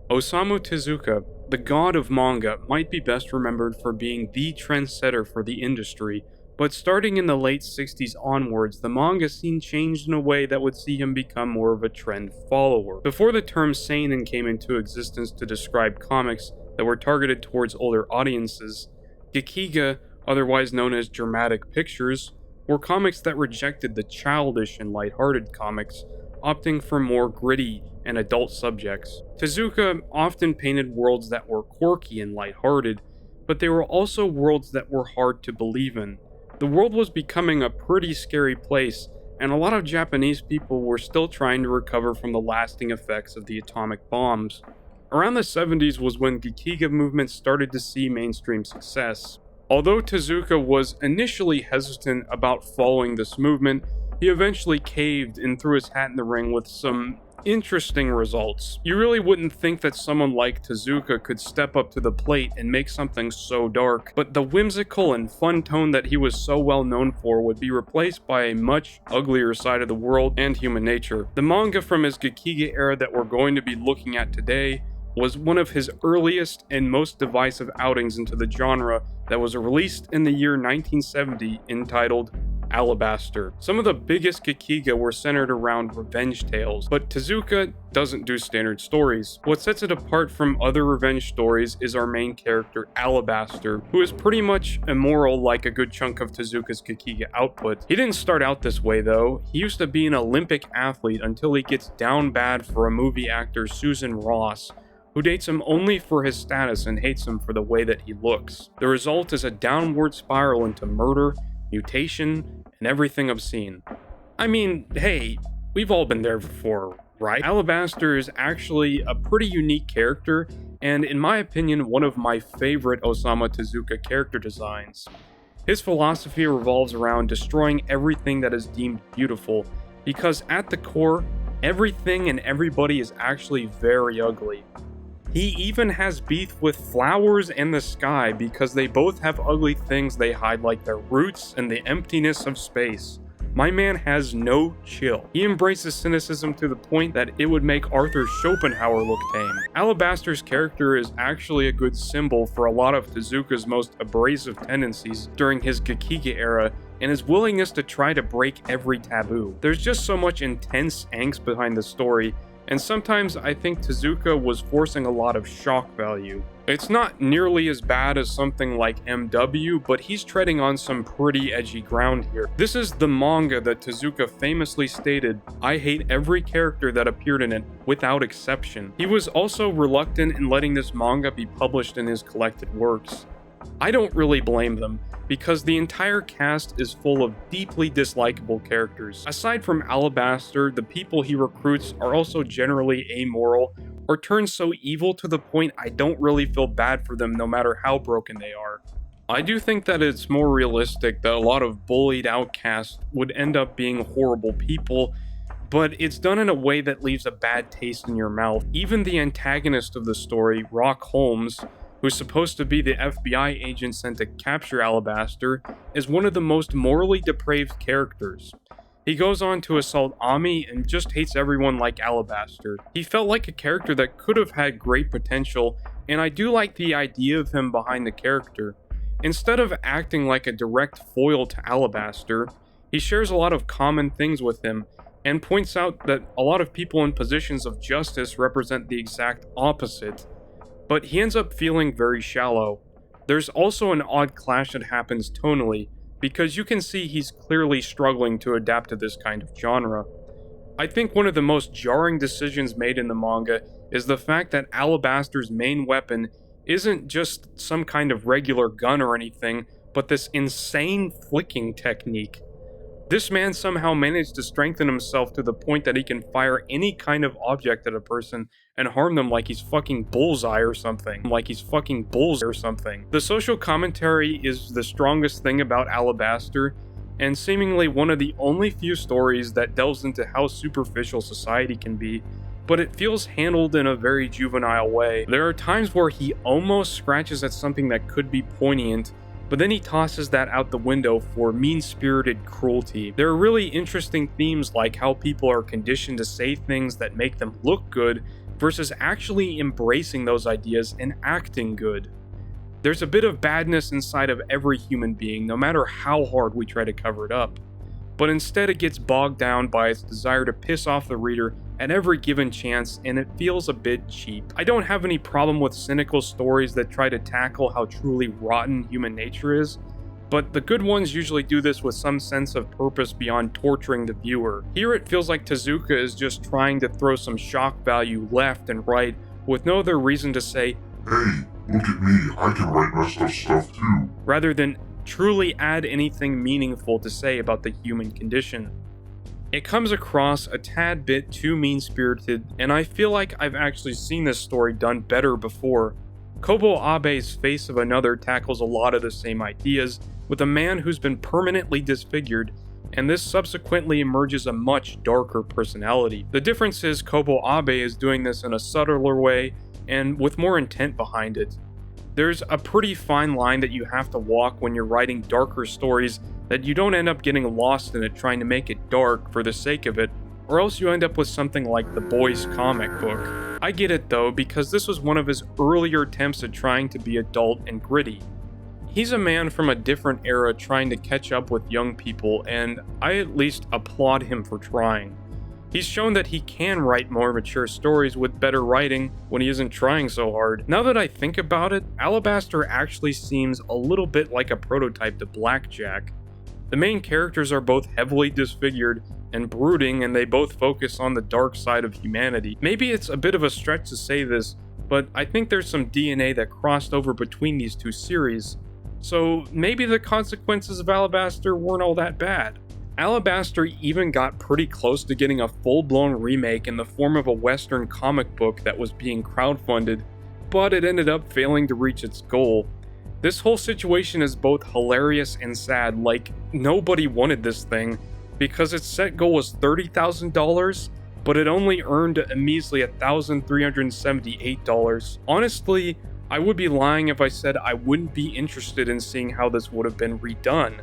Osamu Tezuka, the god of manga, might be best remembered for being the trendsetter for the industry, but starting in the late 60s onwards, the manga scene changed in a way that would see him become more of a trend follower. Before the term seinen came into existence to describe comics that were targeted towards older audiences, gekiga, otherwise known as dramatic pictures, were comics that rejected the childish and lighthearted comics, opting for more gritty and adult subjects. Tezuka often painted worlds that were quirky and lighthearted, but they were also worlds that were hard to believe in. The world was becoming a pretty scary place, and a lot of Japanese people were still trying to recover from the lasting effects of the atomic bombs. Around the 70s was when gekiga movement started to see mainstream success. Although Tezuka was initially hesitant about following this movement, he eventually caved and threw his hat in the ring with some interesting results. You really wouldn't think that someone like Tezuka could step up to the plate and make something so dark, but the whimsical and fun tone that he was so well known for would be replaced by a much uglier side of the world and human nature. The manga from his gekiga era that we're going to be looking at today was one of his earliest and most divisive outings into the genre that was released in the year 1970, entitled Alabaster. Some of the biggest gekiga were centered around revenge tales, but Tezuka doesn't do standard stories. What sets it apart from other revenge stories is our main character, Alabaster, who is pretty much immoral like a good chunk of Tezuka's gekiga output. He didn't start out this way though. He used to be an Olympic athlete until he gets down bad for a movie actor, Susan Ross, who dates him only for his status and hates him for the way that he looks. The result is a downward spiral into murder, mutation, and everything obscene. I mean, hey, we've all been there before, right? Alabaster is actually a pretty unique character, and in my opinion, one of my favorite Osamu Tezuka character designs. His philosophy revolves around destroying everything that is deemed beautiful, because at the core, everything and everybody is actually very ugly. He even has beef with flowers and the sky because they both have ugly things they hide, like their roots and the emptiness of space. My man has no chill. He embraces cynicism to the point that it would make Arthur Schopenhauer look tame. Alabaster's character is actually a good symbol for a lot of Tezuka's most abrasive tendencies during his gekiga era and his willingness to try to break every taboo. There's just so much intense angst behind the story, and sometimes I think Tezuka was forcing a lot of shock value. It's not nearly as bad as something like MW, but he's treading on some pretty edgy ground here. This is the manga that Tezuka famously stated, "I hate every character that appeared in it, without exception." He was also reluctant in letting this manga be published in his collected works. I don't really blame them, because the entire cast is full of deeply dislikable characters. Aside from Alabaster, the people he recruits are also generally amoral, or turn so evil to the point I don't really feel bad for them no matter how broken they are. I do think that it's more realistic that a lot of bullied outcasts would end up being horrible people, but it's done in a way that leaves a bad taste in your mouth. Even the antagonist of the story, Rock Holmes, who's supposed to be the FBI agent sent to capture Alabaster, is one of the most morally depraved characters. He goes on to assault Ami and just hates everyone like Alabaster. He felt like a character that could have had great potential, and I do like the idea of him behind the character. Instead of acting like a direct foil to Alabaster, he shares a lot of common things with him, and points out that a lot of people in positions of justice represent the exact opposite. But he ends up feeling very shallow. There's also an odd clash that happens tonally, because you can see he's clearly struggling to adapt to this kind of genre. I think one of the most jarring decisions made in the manga is the fact that Alabaster's main weapon isn't just some kind of regular gun or anything, but this insane flicking technique. This man somehow managed to strengthen himself to the point that he can fire any kind of object at a person and harm them like he's fucking bullseye or something. The social commentary is the strongest thing about Alabaster, and seemingly one of the only few stories that delves into how superficial society can be, but it feels handled in a very juvenile way. There are times where he almost scratches at something that could be poignant, but then he tosses that out the window for mean-spirited cruelty. There are really interesting themes like how people are conditioned to say things that make them look good, versus actually embracing those ideas and acting good. There's a bit of badness inside of every human being, no matter how hard we try to cover it up. But instead, it gets bogged down by its desire to piss off the reader at every given chance, and it feels a bit cheap. I don't have any problem with cynical stories that try to tackle how truly rotten human nature is, but the good ones usually do this with some sense of purpose beyond torturing the viewer. Here it feels like Tezuka is just trying to throw some shock value left and right with no other reason to say, "Hey, look at me, I can write messed up stuff too," rather than truly add anything meaningful to say about the human condition. It comes across a tad bit too mean-spirited, and I feel like I've actually seen this story done better before. Kobo Abe's Face of Another tackles a lot of the same ideas, with a man who's been permanently disfigured, and this subsequently emerges a much darker personality. The difference is Kobo Abe is doing this in a subtler way, and with more intent behind it. There's a pretty fine line that you have to walk when you're writing darker stories, that you don't end up getting lost in it trying to make it dark for the sake of it, or else you end up with something like The Boys comic book. I get it though, because this was one of his earlier attempts at trying to be adult and gritty. He's a man from a different era trying to catch up with young people, and I at least applaud him for trying. He's shown that he can write more mature stories with better writing when he isn't trying so hard. Now that I think about it, Alabaster actually seems a little bit like a prototype to Blackjack. The main characters are both heavily disfigured and brooding, and they both focus on the dark side of humanity. Maybe it's a bit of a stretch to say this, but I think there's some DNA that crossed over between these two series. So maybe the consequences of Alabaster weren't all that bad. Alabaster even got pretty close to getting a full-blown remake in the form of a Western comic book that was being crowdfunded, but it ended up failing to reach its goal. This whole situation is both hilarious and sad, like nobody wanted this thing, because its set goal was $30,000, but it only earned a measly $1,378. Honestly, I would be lying if I said I wouldn't be interested in seeing how this would have been redone.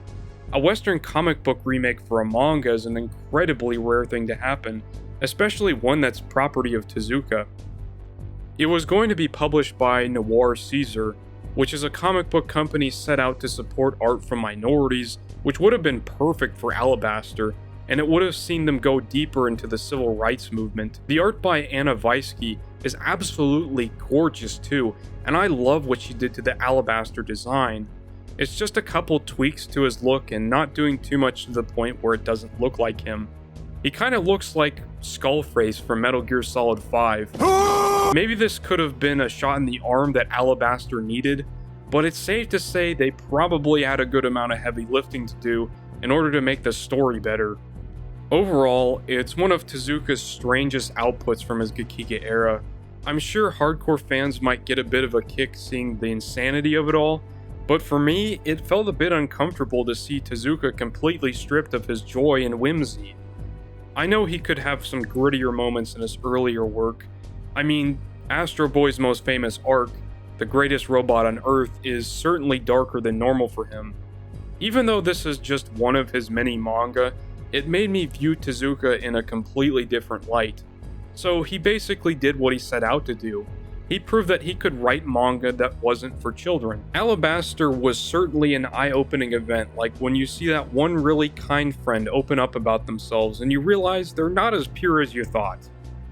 A Western comic book remake for a manga is an incredibly rare thing to happen, especially one that's property of Tezuka. It was going to be published by Noir Caesar, which is a comic book company set out to support art from minorities, which would have been perfect for Alabaster, and it would have seen them go deeper into the civil rights movement. The art by Anna Weisky is absolutely gorgeous too, and I love what she did to the Alabaster design. It's just a couple tweaks to his look and not doing too much to the point where it doesn't look like him. He kind of looks like Skullface from Metal Gear Solid 5. Maybe this could have been a shot in the arm that Alabaster needed, but it's safe to say they probably had a good amount of heavy lifting to do in order to make the story better. Overall, it's one of Tezuka's strangest outputs from his Gekiga era. I'm sure hardcore fans might get a bit of a kick seeing the insanity of it all, but for me, it felt a bit uncomfortable to see Tezuka completely stripped of his joy and whimsy. I know he could have some grittier moments in his earlier work. I mean, Astro Boy's most famous arc, The Greatest Robot on Earth, is certainly darker than normal for him. Even though this is just one of his many manga, it made me view Tezuka in a completely different light. So he basically did what he set out to do. He proved that he could write manga that wasn't for children. Alabaster was certainly an eye-opening event, like when you see that one really kind friend open up about themselves and you realize they're not as pure as you thought.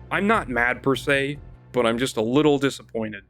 I'm not mad per se, but I'm just a little disappointed.